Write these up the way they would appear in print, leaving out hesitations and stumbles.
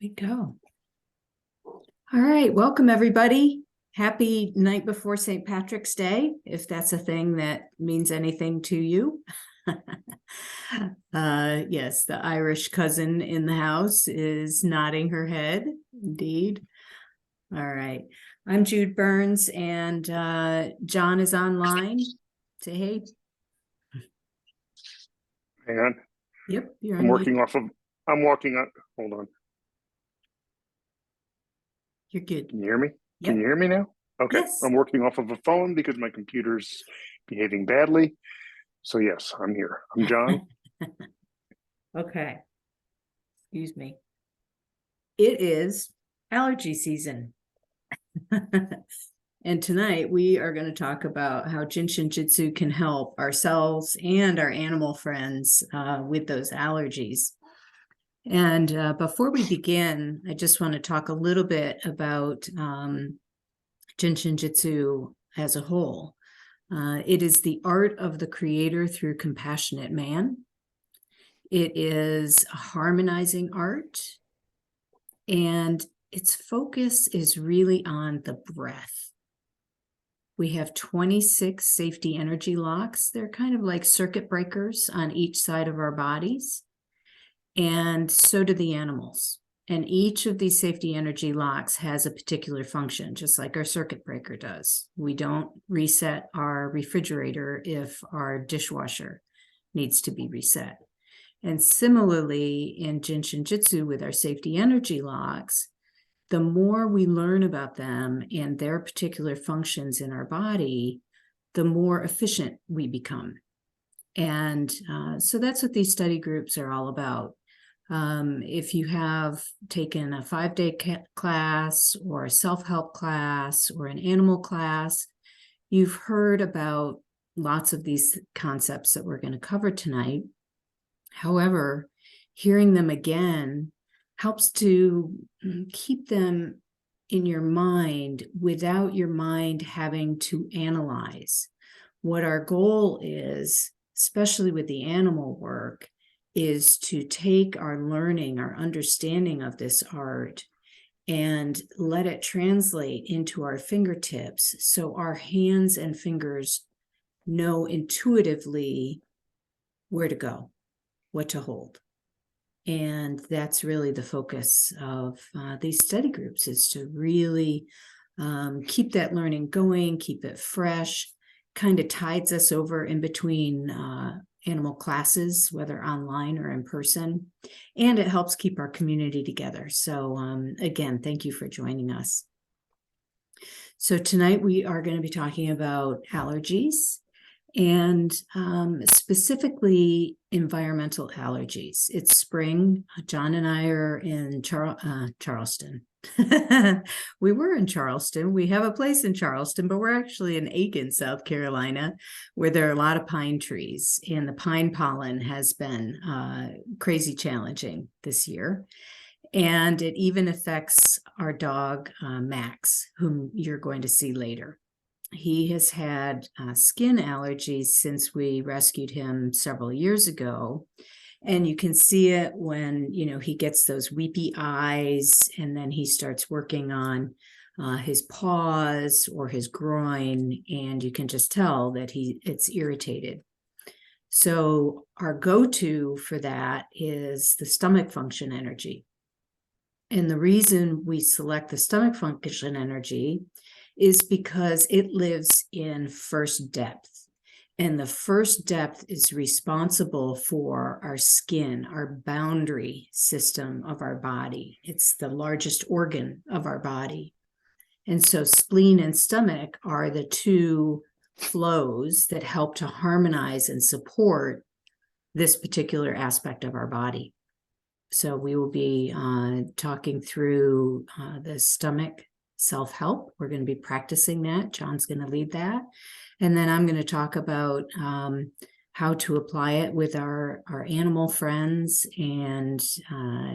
We go. All right, welcome everybody. Happy night before St. Patrick's Day, if that's a thing that means anything to you. Yes, the Irish cousin in the house is nodding her head, indeed. All right, I'm Jude Byrnes, and John is online. Say hey. Hang on. Yep, you're I'm on working mute. off of, I'm walking on, hold on. You're good. Can you hear me? Yep. Can you hear me now? Okay. Yes. I'm working off of a phone because my computer's behaving badly. So yes, I'm here. I'm John. Okay. Excuse me. It is allergy season. And tonight we are going to talk about how Shin Jyutsu can help ourselves and our animal friends with those allergies. And before we begin, I just want to talk a little bit about Shin Jyutsu as a whole. It is the art of the creator through compassionate man. It is a harmonizing art, and its focus is really on the breath. We have 26 safety energy locks. They're kind of like circuit breakers on each side of our bodies, and so do the animals. And each of these safety energy locks has a particular function, just like our circuit breaker does. We don't reset our refrigerator if our dishwasher needs to be reset. And similarly, in Shin Jyutsu with our safety energy locks, the more we learn about them and their particular functions in our body, the more efficient we become. And so that's what these study groups are all about. If you have taken a 5-day class or a self-help class or an animal class, you've heard about lots of these concepts that we're going to cover tonight. However, hearing them again helps to keep them in your mind without your mind having to analyze. What our goal is, especially with the animal work, is to take our learning, our understanding of this art, and let it translate into our fingertips so our hands and fingers know intuitively where to go, what to hold. And that's really the focus of these study groups, is to really keep that learning going, keep it fresh, kind of tides us over in between animal classes, whether online or in person, and it helps keep our community together. So again, thank you for joining us. So tonight we are going to be talking about allergies, and specifically environmental allergies. It's spring. John and I are in Charleston. We were in Charleston. We have a place in Charleston, but we're actually in Aiken, South Carolina, where there are a lot of pine trees, and the pine pollen has been crazy challenging this year. And it even affects our dog, Max, whom you're going to see later. He has had skin allergies since we rescued him several years ago. And you can see it when, he gets those weepy eyes, and then he starts working on his paws or his groin, and you can just tell that it's irritated. So our go-to for that is the stomach function energy. And the reason we select the stomach function energy is because it lives in first depth. And the first depth is responsible for our skin, our boundary system of our body. It's the largest organ of our body. And so spleen and stomach are the two flows that help to harmonize and support this particular aspect of our body. So we will be talking through the stomach self-help. We're going to be practicing that. John's going to lead that. And then I'm going to talk about how to apply it with our animal friends, and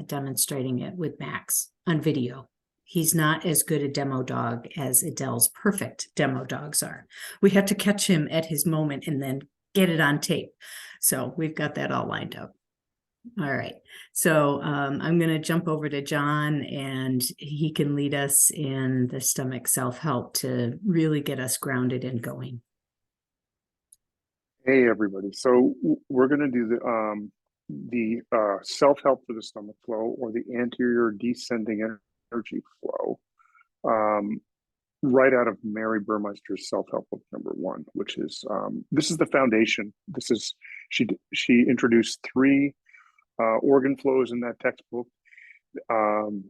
demonstrating it with Max on video. He's not as good a demo dog as Adele's perfect demo dogs are. We have to catch him at his moment and then get it on tape. So we've got that all lined up. All right. So I'm going to jump over to John, and he can lead us in the stomach self-help to really get us grounded and going. Hey everybody. So we're going to do the self-help for the stomach flow, or the anterior descending energy flow, right out of Mary Burmeister's self-help book #1, which is this is the foundation. This is she introduced 3 organ flows in that textbook, the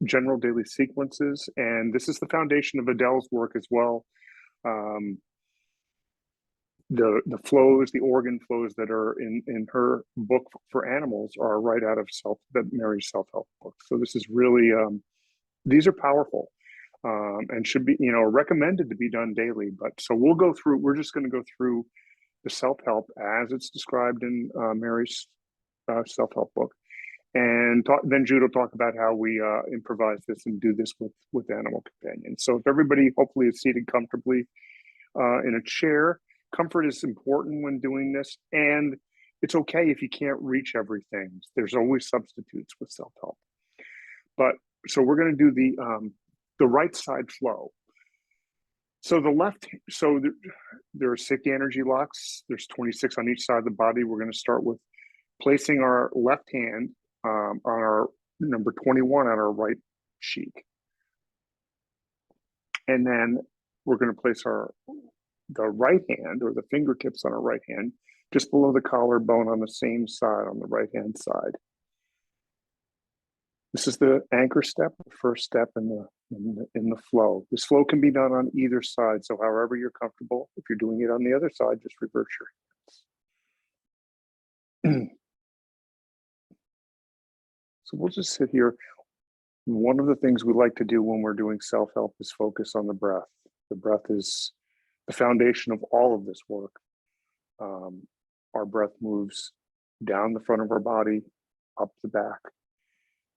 general daily sequences, and this is the foundation of Adele's work as well. The flows, the organ flows that are in her book for animals are right out of Mary's self-help book. So this is really these are powerful, and should be, recommended to be done daily. But so we're just going to go through the self-help as it's described in Mary's self-help book, and then Jude will talk about how we improvise this and do this with animal companions. So if everybody hopefully is seated comfortably in a chair. Comfort is important when doing this, and it's okay if you can't reach everything. There's always substitutes with self-help. But so we're going to do the right side flow. So there are safety energy locks. There's 26 on each side of the body. We're going to start with placing our left hand on our number 21 on our right cheek, and then we're going to place the right hand, or the fingertips on our right hand, just below the collarbone on the same side, on the right hand side. This is the anchor step, the first step in the flow. This flow can be done on either side, so however you're comfortable. If you're doing it on the other side, just reverse your hands. So we'll just sit here. One of the things we like to do when we're doing self-help is focus on the breath. The breath is the foundation of all of this work. Our breath moves down the front of our body, up the back.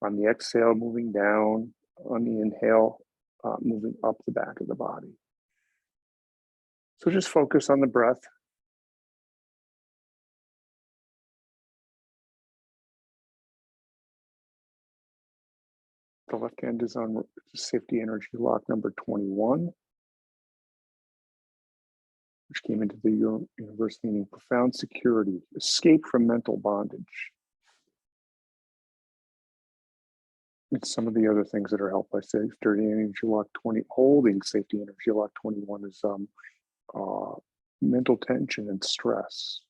On the exhale, moving down. On the inhale, moving up the back of the body. So just focus on the breath. The left hand is on safety energy lock number 21. Which came into the universe meaning profound security, escape from mental bondage. And some of the other things that are helped by safety energy lock 20, holding safety energy lock 21 is mental tension and stress,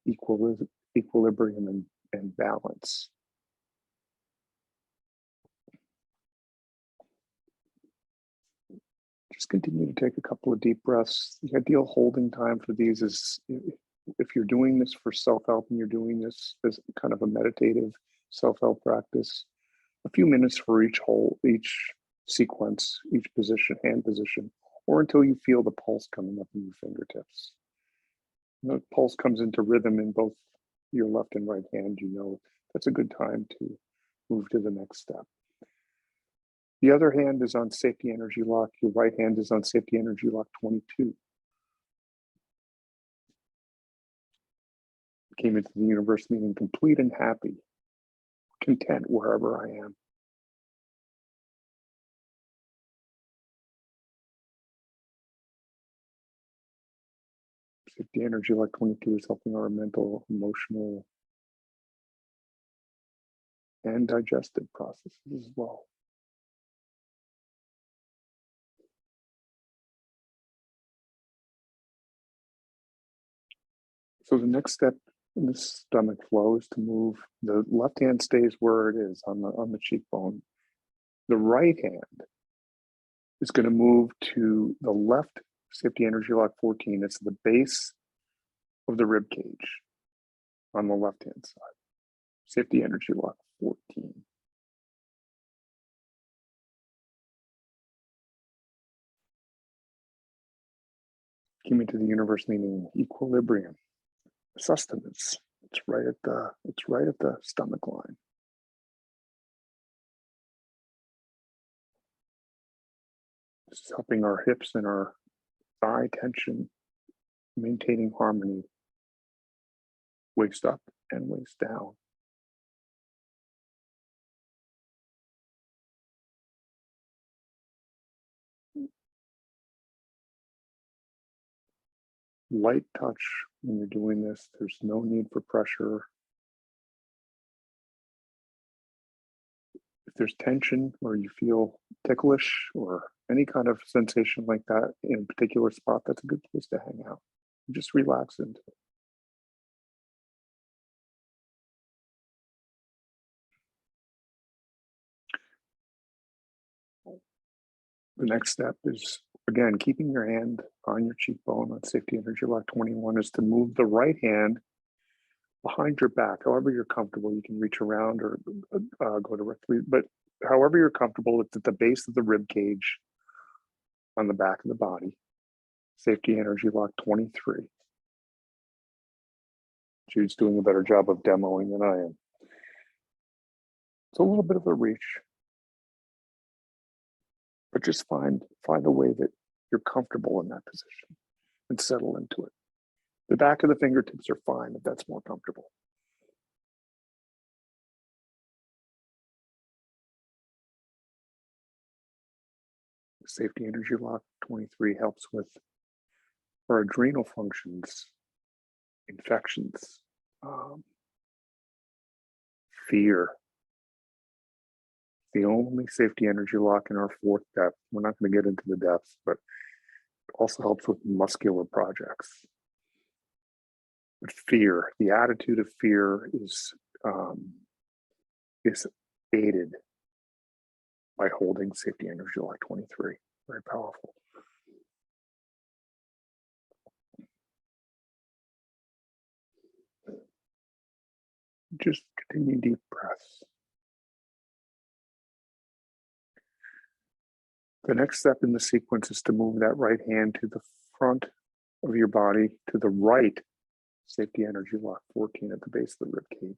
equilibrium and balance. Just continue to take a couple of deep breaths. The ideal holding time for these is, if you're doing this for self-help and you're doing this as kind of a meditative self-help practice, a few minutes for each sequence, each position, hand position, or until you feel the pulse coming up in your fingertips. When the pulse comes into rhythm in both your left and right hand, that's a good time to move to the next step. The other hand is on safety energy lock. Your right hand is on safety energy lock 22. Came into the universe meaning complete and happy, content wherever I am. Safety energy lock 22 is helping our mental, emotional, and digestive processes as well. So the next step in the stomach flow is to move. The left hand stays where it is on the cheekbone. The right hand is going to move to the left safety energy lock 14. It's the base of the rib cage on the left hand side. Safety energy lock 14. Came into the universe meaning equilibrium, sustenance. It's right at the stomach line. This is helping our hips and our thigh tension, maintaining harmony, waist up and waist down. Light touch when you're doing this. There's no need for pressure. If there's tension or you feel ticklish or any kind of sensation like that in a particular spot, that's a good place to hang out. Just relax into it. The next step is, again, keeping your hand on your cheekbone on Safety Energy Lock 21 is to move the right hand behind your back. However you're comfortable, you can reach around or go directly, but however you're comfortable, it's at the base of the rib cage on the back of the body. Safety Energy Lock 23. Jude's doing a better job of demoing than I am. It's a little bit of a reach, but just find a way that you're comfortable in that position and settle into it. The back of the fingertips are fine if that's more comfortable. Safety Energy Lock 23 helps with our adrenal functions, infections, fear. The only safety energy lock in our fourth depth. We're not going to get into the depths, but it also helps with muscular projects. But fear, the attitude of fear is aided by holding Safety Energy Lock 23. Very powerful. Just continue deep breaths. The next step in the sequence is to move that right hand to the front of your body, to the right, Safety Energy Lock 14 at the base of the rib cage.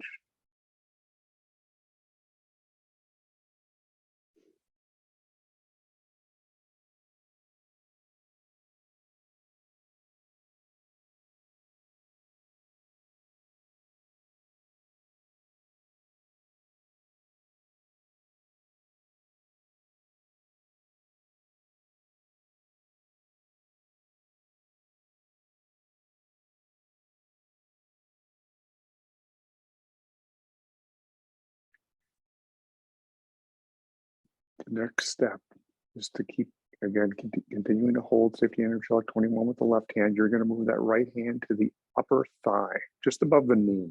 The next step is to keep, again, continuing to hold Safety Energy Lock 21 with the left hand. You're going to move that right hand to the upper thigh, just above the knee.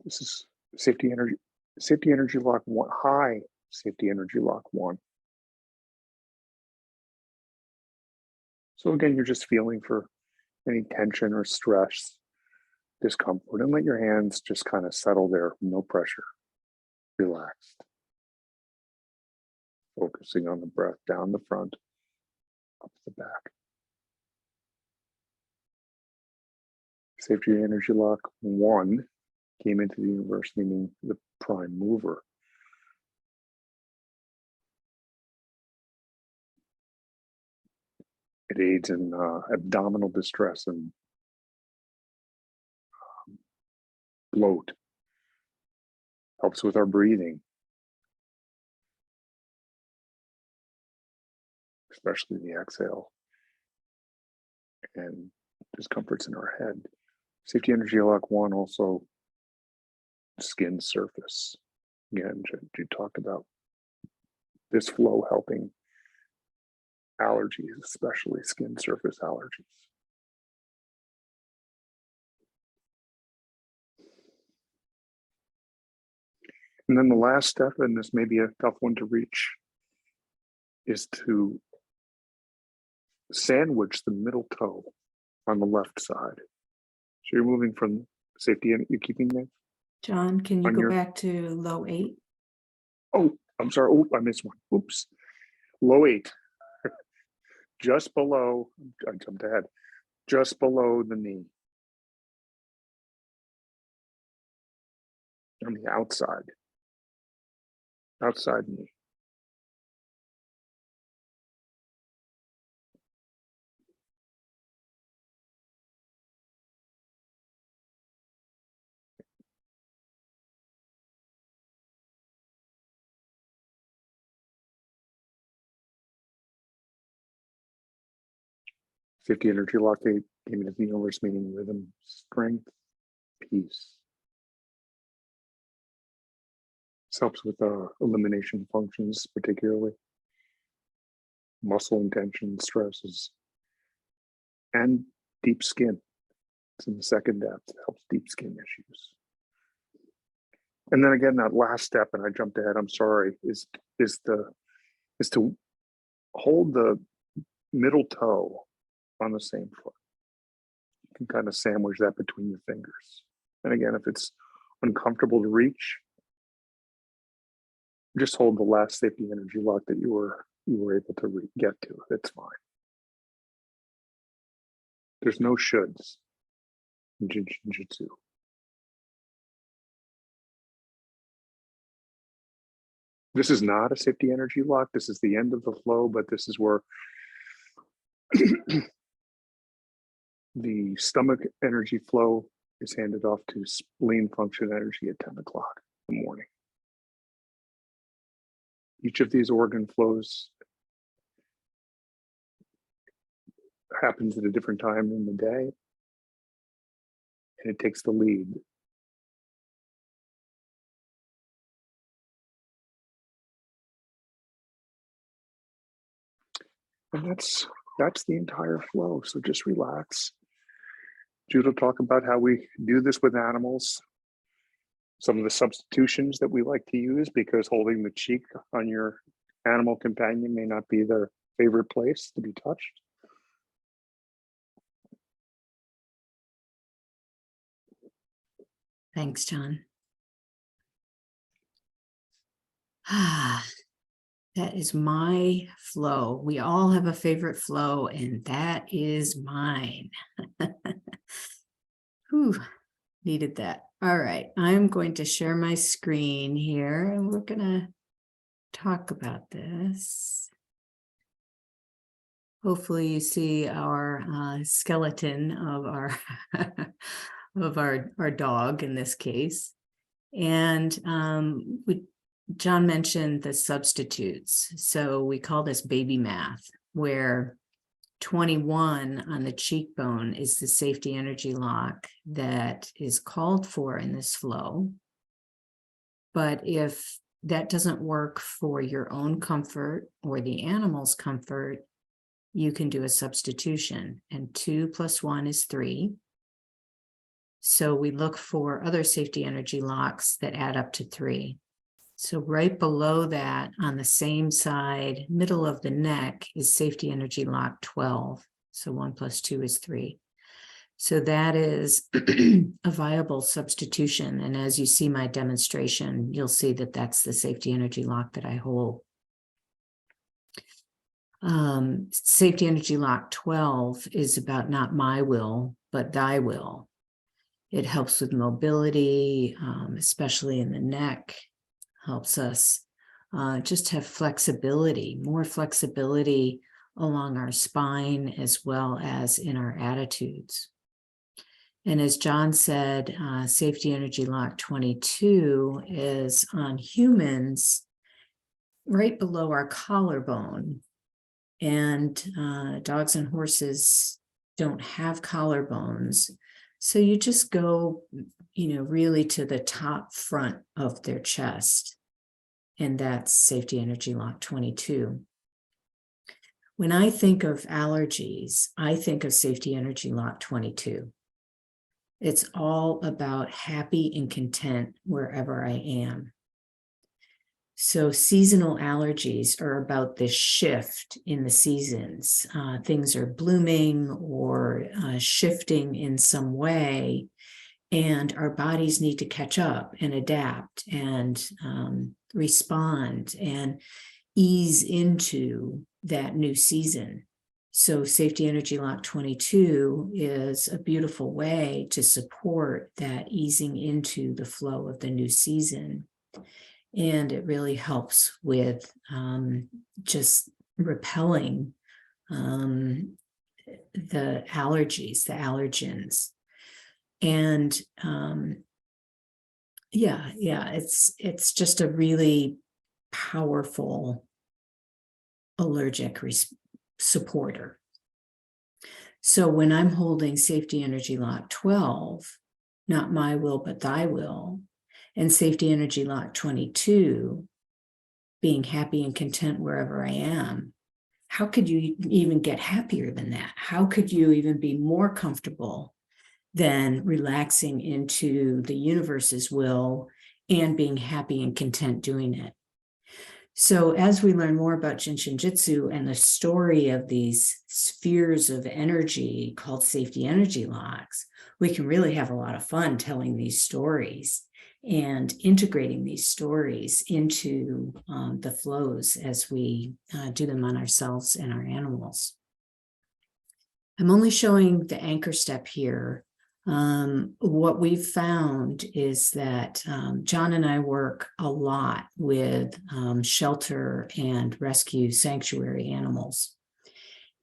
This is Safety Energy Lock 1, high Safety Energy Lock 1. So again, you're just feeling for any tension or stress, discomfort, and let your hands just kind of settle there, no pressure, relaxed. Focusing on the breath down the front, up the back. Safety Energy Lock 1 came into the universe meaning the prime mover. It aids in abdominal distress and bloat, helps with our breathing, especially the exhale, and discomforts in our head. Safety Energy Lock 1 also skin surface. Again, you talked about this flow helping allergies, especially skin surface allergies. And then the last step, and this may be a tough one to reach, is to sandwich the middle toe on the left side. So you're moving from safety, and you're keeping that. John, can you go back to low 8? Oh, I'm sorry. Oh, I missed one. Oops. Low 8. Just below, I jumped ahead. Just below the knee. On the outside. Outside knee. Safety energy lock 8 came into the universe meaning rhythm, strength, peace. This helps with elimination functions, particularly muscle intention, stresses, and deep skin. It's in the second depth. It helps deep skin issues. And then again, that last step, and I jumped ahead, I'm sorry, is to hold the middle toe on the same foot. You can kind of sandwich that between your fingers. And again, if it's uncomfortable to reach, just hold the last safety energy lock that you were able to get to. It's fine. There's no shoulds in Jyutsu. This is not a safety energy lock. This is the end of the flow, but this is where the stomach energy flow is handed off to spleen function energy at 10 o'clock in the morning. Each of these organ flows happens at a different time in the day, and it takes the lead. And that's the entire flow. So just relax. Jude will talk about how we do this with animals. Some of the substitutions that we like to use, because holding the cheek on your animal companion may not be their favorite place to be touched. Thanks, John. That is my flow. We all have a favorite flow, and that is mine. Whew, needed that. All right, I'm going to share my screen here, and we're going to talk about this. Hopefully you see our skeleton of our of our dog in this case. And John mentioned the substitutes. So we call this baby math, where 21 on the cheekbone is the safety energy lock that is called for in this flow. But if that doesn't work for your own comfort or the animal's comfort, you can do a substitution, and 2 + 1 is 3. So we look for other safety energy locks that add up to 3. So right below that, on the same side, middle of the neck, is safety energy lock 12. So 1 + 2 is 3. So that is a viable substitution. And as you see my demonstration, you'll see that that's the safety energy lock that I hold. Safety energy lock 12 is about not my will, but thy will. It helps with mobility, especially in the neck. Helps us just have flexibility, more flexibility along our spine, as well as in our attitudes. And as John said, safety energy lock 22 is on humans right below our collarbone. And dogs and horses don't have collarbones. So you just go, really to the top front of their chest. And that's safety energy lock 22. When I think of allergies, I think of safety energy lock 22. It's all about happy and content wherever I am. So seasonal allergies are about this shift in the seasons. Things are blooming or shifting in some way, and our bodies need to catch up and adapt and respond and ease into that new season. So safety energy lock 22 is a beautiful way to support that easing into the flow of the new season. And it really helps with just repelling the allergies, the allergens. And it's just a really powerful allergic supporter. So when I'm holding safety energy lock 12, not my will, but thy will, and safety energy lock 22, being happy and content wherever I am, how could you even get happier than that? How could you even be more comfortable than relaxing into the universe's will and being happy and content doing it? So as we learn more about Jinshin Jyutsu and the story of these spheres of energy called safety energy locks, we can really have a lot of fun telling these stories and integrating these stories into the flows as we do them on ourselves and our animals. I'm only showing the anchor step here. What we've found is that John and I work a lot with shelter and rescue sanctuary animals.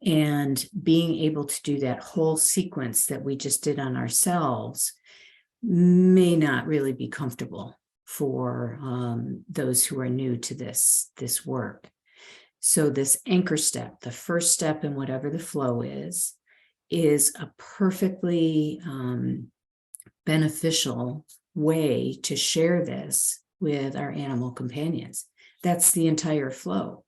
And being able to do that whole sequence that we just did on ourselves may not really be comfortable for those who are new to this work. So this anchor step, the first step in whatever the flow is a perfectly beneficial way to share this with our animal companions. That's the entire flow.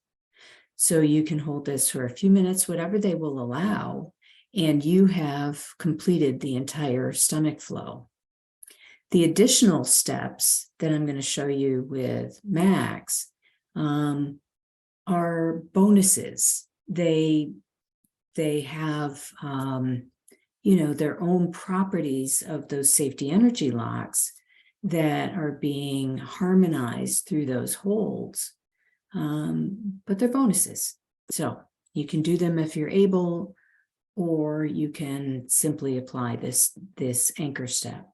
So you can hold this for a few minutes, whatever they will allow, and you have completed the entire stomach flow. The additional steps that I'm going to show you with Max are bonuses. They have, their own properties of those safety energy locks that are being harmonized through those holds, but they're bonuses. So you can do them if you're able, or you can simply apply this anchor step.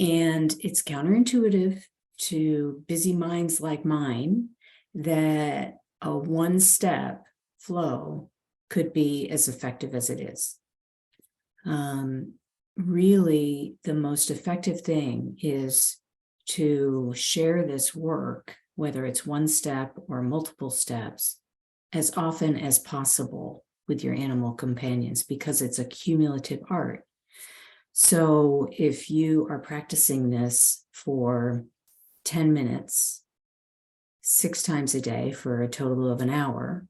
And it's counterintuitive to busy minds like mine that a one-step flow could be as effective as it is. Really, the most effective thing is to share this work, whether it's one step or multiple steps, as often as possible with your animal companions, because it's a cumulative art. So if you are practicing this for 10 minutes, 6 times a day for a total of an hour,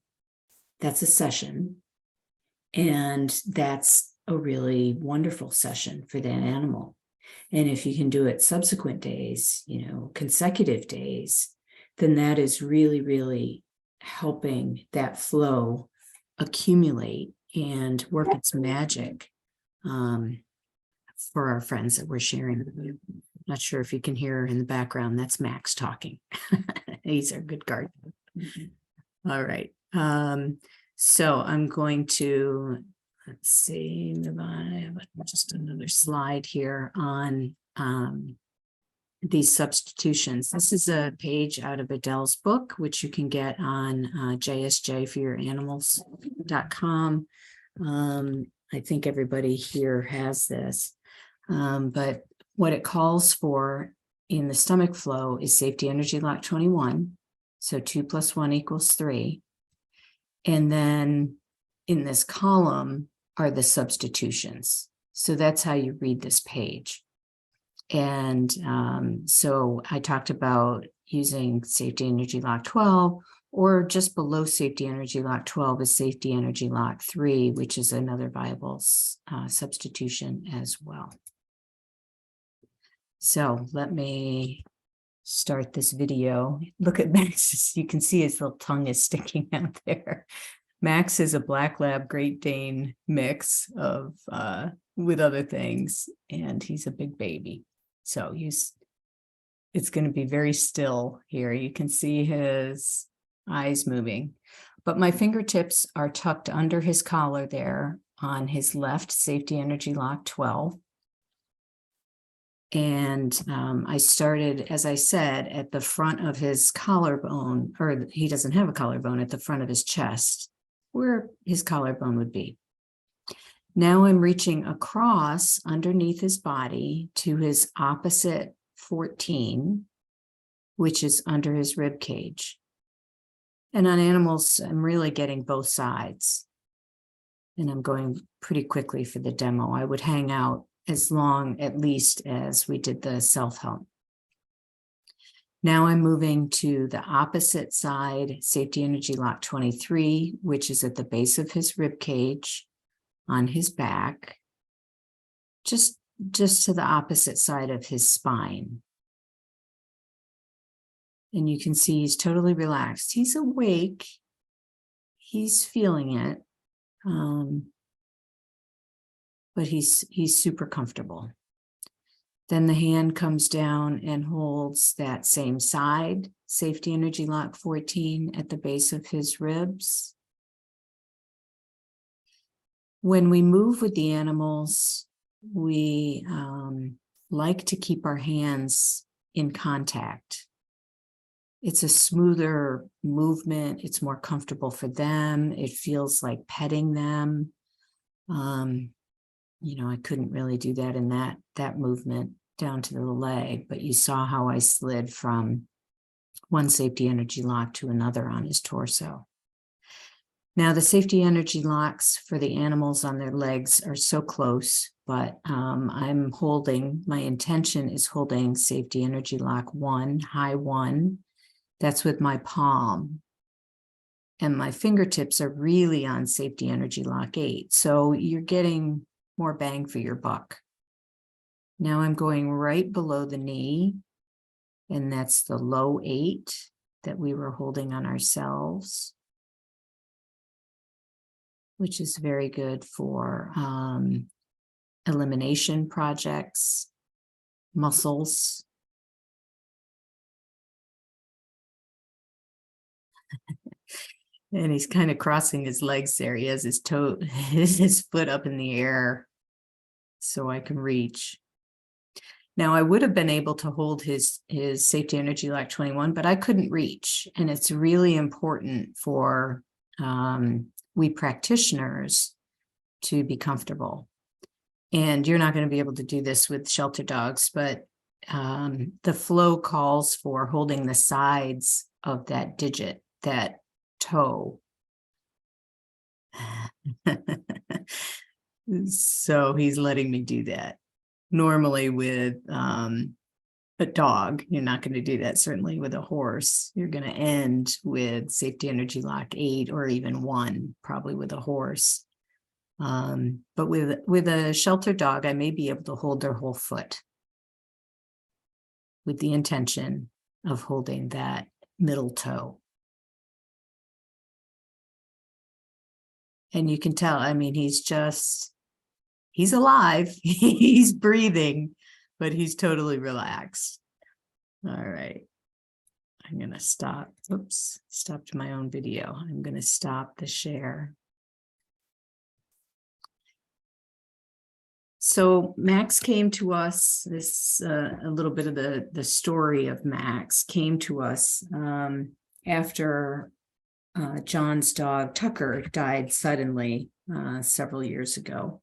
that's a session. And that's a really wonderful session for that animal. And if you can do it subsequent days, consecutive days, then that is really, really helping that flow accumulate and work its magic for our friends that we're sharing. Not sure if you can hear in the background, that's Max talking. He's our good guard. All right. So I'm going to, let's see, I have just another slide here on these substitutions. This is a page out of Adele's book, which you can get on jsjforyouranimals.com. I think everybody here has this. But what it calls for in the stomach flow is safety energy lock 21. So 2 + 1 = 3. And then in this column are the substitutions. So that's how you read this page. And so I talked about using safety energy lock 12, or just below safety energy lock 12 is safety energy lock 3, which is another viable substitution as well. So let me start this video. Look at Max. You can see his little tongue is sticking out there. Max is a Black Lab Great Dane mix of with other things, and he's a big baby. So it's going to be very still here. You can see his eyes moving, but my fingertips are tucked under his collar there on his left safety energy lock 12. And I started, as I said, at the front of his collarbone, or he doesn't have a collarbone, at the front of his chest, where his collarbone would be. Now I'm reaching across underneath his body to his opposite 14, which is under his rib cage. And on animals, I'm really getting both sides. And I'm going pretty quickly for the demo. I would hang out as long, at least, as we did the self-help. Now I'm moving to the opposite side, safety energy lock 23, which is at the base of his rib cage on his back, just to the opposite side of his spine. And you can see he's totally relaxed. He's awake. He's feeling it. But he's super comfortable. Then the hand comes down and holds that same side, safety energy lock 14, at the base of his ribs. When we move with the animals, we like to keep our hands in contact. It's a smoother movement. It's more comfortable for them. It feels like petting them. I couldn't really do that in that movement down to the leg, but you saw how I slid from one safety energy lock to another on his torso. Now, the safety energy locks for the animals on their legs are so close, but my intention is holding safety energy lock 1, high 1. That's with my palm. And my fingertips are really on safety energy lock 8. So you're getting more bang for your buck. Now I'm going right below the knee, and that's the low 8 that we were holding on ourselves, which is very good for elimination projects, muscles. And he's kind of crossing his legs there. He has his foot up in the air so I can reach. Now, I would have been able to hold his safety energy lock 21, but I couldn't reach. And it's really important for we practitioners to be comfortable. And you're not going to be able to do this with shelter dogs, but the flow calls for holding the sides of that digit, that toe. So he's letting me do that. Normally with a dog, you're not going to do that. Certainly with a horse, you're going to end with safety energy lock 8 or even 1, probably with a horse. But with a shelter dog, I may be able to hold their whole foot with the intention of holding that middle toe. And you can tell, I mean, he's alive, he's breathing, but he's totally relaxed. All right. I'm going to stop. Oops, stopped my own video. I'm going to stop the share. So Max came to us, a little bit of the story of Max came to us after John's dog Tucker died suddenly several years ago.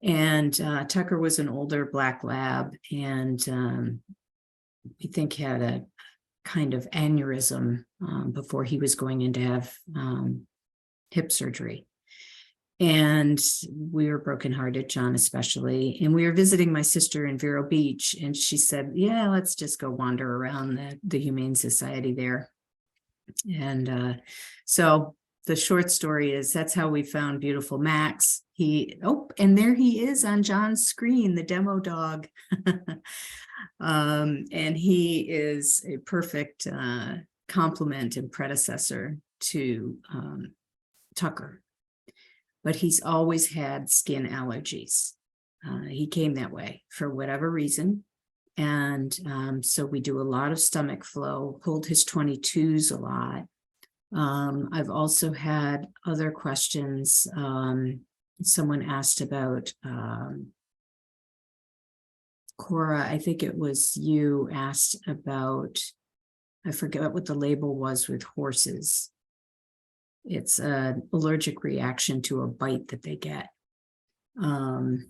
And Tucker was an older black lab, and we think had a kind of aneurysm before he was going in to have hip surgery. And we were brokenhearted, John especially. And we were visiting my sister in Vero Beach, and she said, yeah, let's just go wander around the Humane Society there. And so the short story is that's how we found beautiful Max. And there he is on John's screen, the demo dog. And he is a perfect complement and predecessor to Tucker. But he's always had skin allergies. He came that way for whatever reason. And so we do a lot of stomach flow, hold his 22s a lot. I've also had other questions. Someone asked about Cora, I think it was you, asked about, I forget what the label was with horses. It's an allergic reaction to a bite that they get. And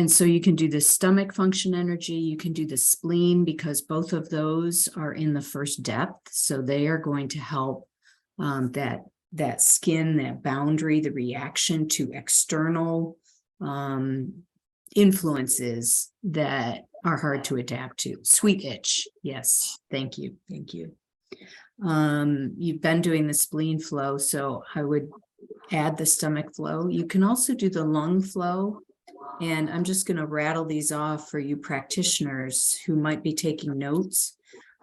so you can do the stomach function energy, you can do the spleen, because both of those are in the first depth. So they are going to help that that skin, that boundary, the reaction to external influences that are hard to adapt to. Sweet itch. Yes. Thank you. Thank you. You've been doing the spleen flow, so I would add the stomach flow. You can also do the lung flow. And I'm just going to rattle these off for you practitioners who might be taking notes.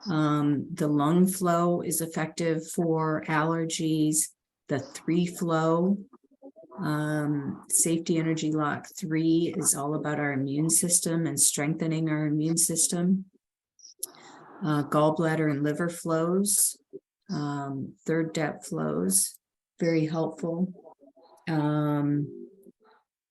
The lung flow is effective for allergies. The 3 flow, safety energy lock 3 is all about our immune system and strengthening our immune system. Gallbladder and liver flows, 3rd depth flows, very helpful.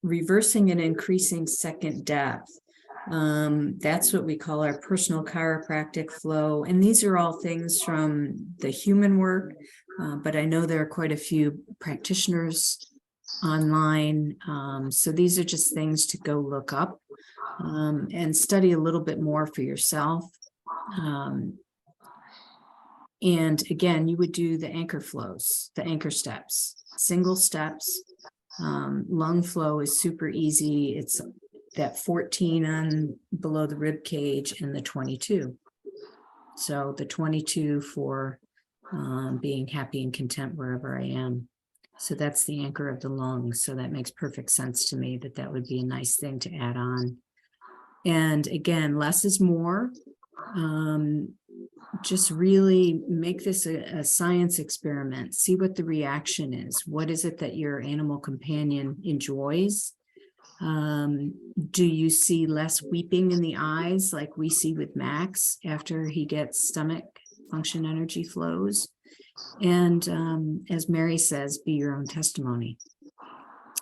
Reversing and increasing 2nd depth. That's what we call our personal chiropractic flow. And these are all things from the human work, but I know there are quite a few practitioners online. So these are just things to go look up and study a little bit more for yourself. And again, you would do the anchor flows, the anchor steps, single steps. Lung flow is super easy. It's that 14 on below the rib cage and the 22. So the 22 for being happy and content wherever I am. So that's the anchor of the lungs. So that makes perfect sense to me that would be a nice thing to add on. And again, less is more. Just really make this a science experiment. See what the reaction is. What is it that your animal companion enjoys? Do you see less weeping in the eyes like we see with Max after he gets stomach function energy flows? And as Mary says, be your own testimony.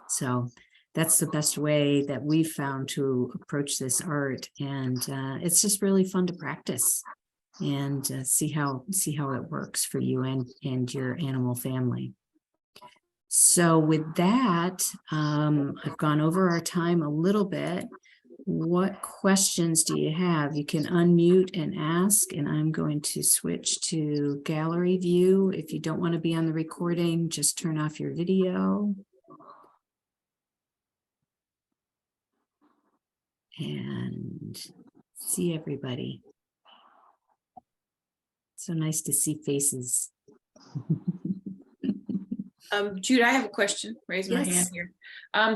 So that's the best way that we've found to approach this art. And it's just really fun to practice and see how it works for you and your animal family. So with that, I've gone over our time a little bit. What questions do you have? You can unmute and ask, and I'm going to switch to gallery view. If you don't want to be on the recording, just turn off your video. And see everybody. So nice to see faces. Jude, I have a question. Raise my Yes. hand here.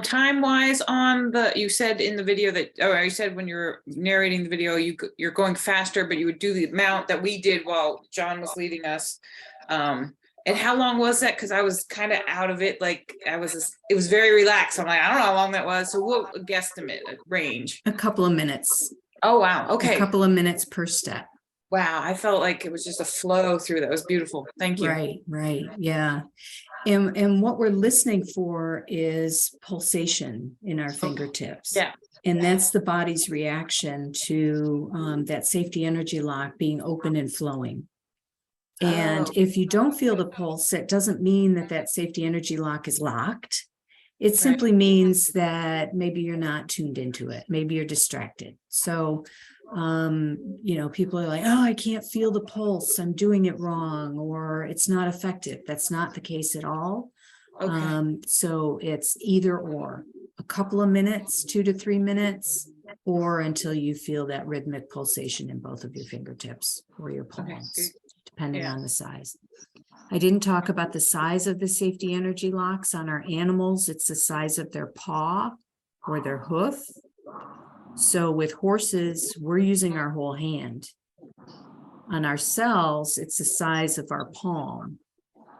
Time-wise on you said in the video that, or you said when you're narrating the video, you're going faster, but you would do the amount that we did while John was leading us. And how long was that? Because I was kind of out of it. Like it was very relaxed. I'm like, I don't know how long that was. So we'll guesstimate a range. A couple of minutes. Oh, wow. Okay. A couple of minutes per step. Wow. I felt like it was just a flow through. That was beautiful. Thank you. Right. Yeah. And what we're listening for is pulsation in our fingertips. Yeah. And that's the body's reaction to that safety energy lock being open and flowing. And if you don't feel the pulse, it doesn't mean that safety energy lock is locked. It simply means that maybe you're not tuned into it. Maybe you're distracted. So, people are like, oh, I can't feel the pulse. I'm doing it wrong, or it's not effective. That's not the case at all. Okay. So it's either or, a couple of minutes, 2 to 3 minutes, or until you feel that rhythmic pulsation in both of your fingertips or your palms, depending on the size. I didn't talk about the size of the safety energy locks on our animals. It's the size of their paw or their hoof. So with horses, we're using our whole hand. On ourselves, it's the size of our palm.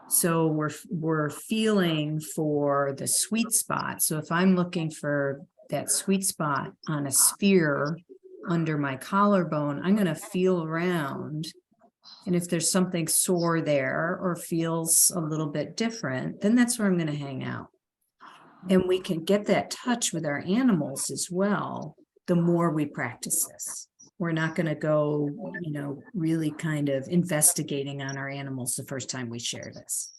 So we're feeling for the sweet spot. So if I'm looking for that sweet spot on a sphere under my collarbone, I'm going to feel around. And if there's something sore there or feels a little bit different, then that's where I'm going to hang out. And we can get that touch with our animals as well, the more we practice this. We're not going to go, really kind of investigating on our animals the first time we share this.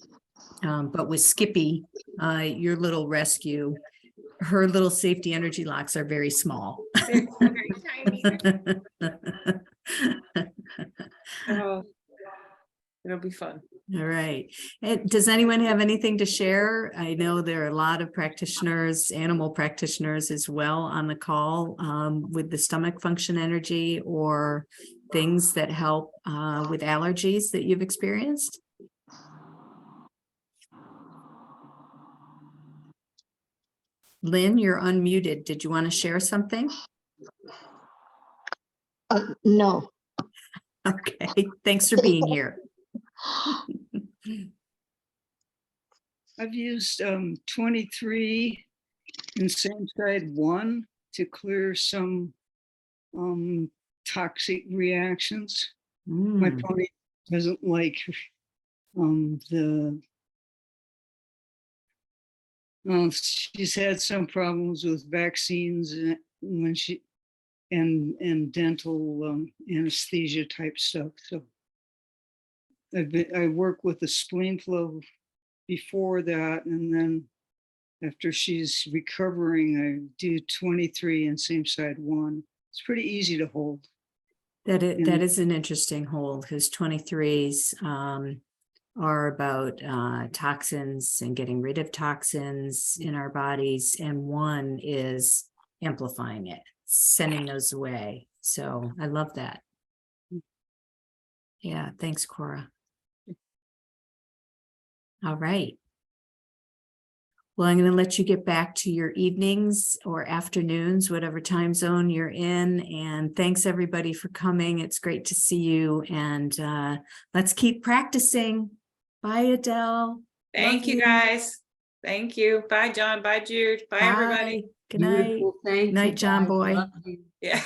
But with Skippy, your little rescue, her little safety energy locks are very small. Very, very tiny. Oh, it'll be fun. All right. Does anyone have anything to share? I know there are a lot of practitioners, animal practitioners as well on the call with the stomach function energy or things that help with allergies that you've experienced. Lynn, you're unmuted. Did you want to share something? No. Okay. Thanks for being here. I've used 23 and same side 1 to clear some toxic reactions. My Mm, pony doesn't like she's had some problems with vaccines when she and dental anesthesia type stuff. So I work with the spleen flow before that, and then after she's recovering, I do 23 and same side 1. It's pretty easy to hold. that And- is an interesting hold because 23s are about toxins and getting rid of toxins in our bodies, and 1 is amplifying it, sending those away. So I love that. Yeah, thanks, Cora. All right. Well, I'm going to let you get back to your evenings or afternoons, whatever time zone you're in. And thanks everybody for coming. It's great to see you. And let's keep practicing. Bye, Adele. Thank Love you, guys. Thank you. Bye, John. Bye, Jude. Bye, everybody. Good night. Beautiful. Thank you, Night, John guys. boy. Love you. Yeah.